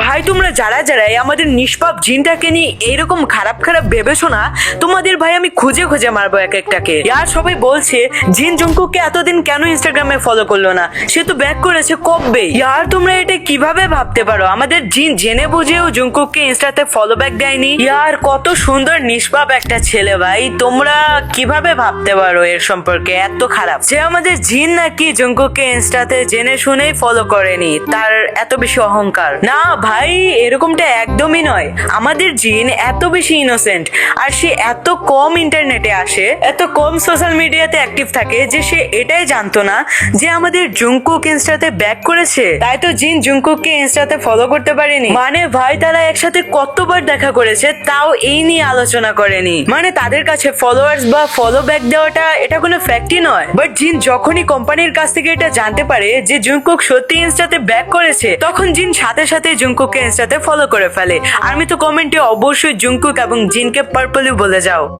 ভাই তোমরা যারা যারা আমাদের নিষ্পাপ জিনটাকে নিয়ে এইরকম খারাপ খারাপ ভেবেছো না, তোমাদের ভাই আমি খুঁজে খুঁজে মারবো এক একটাকে। ইয়ার সবাই বলছে জিন জঙ্কুককে এতদিন কেন ইনস্টাগ্রামে ফলো করলো না, সে তো ব্যাক করেছে কবে। ইয়ার তোমরা এটা কিভাবে ভাবতে পারো আমাদের জিন জেনে বুঝেও জঙ্কুককে ইনস্টাতে ফলো ব্যাক দেয়নি? ইয়ার কত সুন্দর নিষ্পাপ একটা ছেলে ভাই, তোমরা কিভাবে ভাবতে পারো এর সম্পর্কে এত খারাপ যে আমাদের জিন নাকি জঙ্কুককে ইনস্টাতে জেনে শুনেই ফলো করেনি, তার এত বেশি অহংকার। না ভাই এরকমটা একদমই নয়, আমাদের জিন এত বেশি ইনোসেন্ট আর সে এত কম ইন্টারনেটে আসে, এত কম সোশ্যাল মিডিয়াতে অ্যাক্টিভ থাকে যে সে এটাই জানতো না যে আমাদের জঙ্কুক ইনস্টাতে ব্যাক করেছে, তাই তো জিন জঙ্কুককে ইনস্টাতে ফলো করতে পারেনি। মানে ভাই তারা একসাথে কতবার দেখা করেছে তাও এই নিয়ে আলোচনা করেনি, মানে তাদের কাছে ফলোয়ার্স বা ফলো ব্যাক দেওয়াটা এটা কোনো ফ্যাক্টই নয়। বাট জিন যখনই কোম্পানির কাছ থেকে এটা জানতে পারে যে জঙ্কুক সত্যি ইনস্টাতে ব্যাক করেছে, তখন জিন সাথে সাথে জঙ্কুককে ইনস্টাতে ফলো করে ফেলে। আমি তো কমেন্টে অবশ্যই জঙ্কুক এবং জিনকে পার্পলি বলে যাও।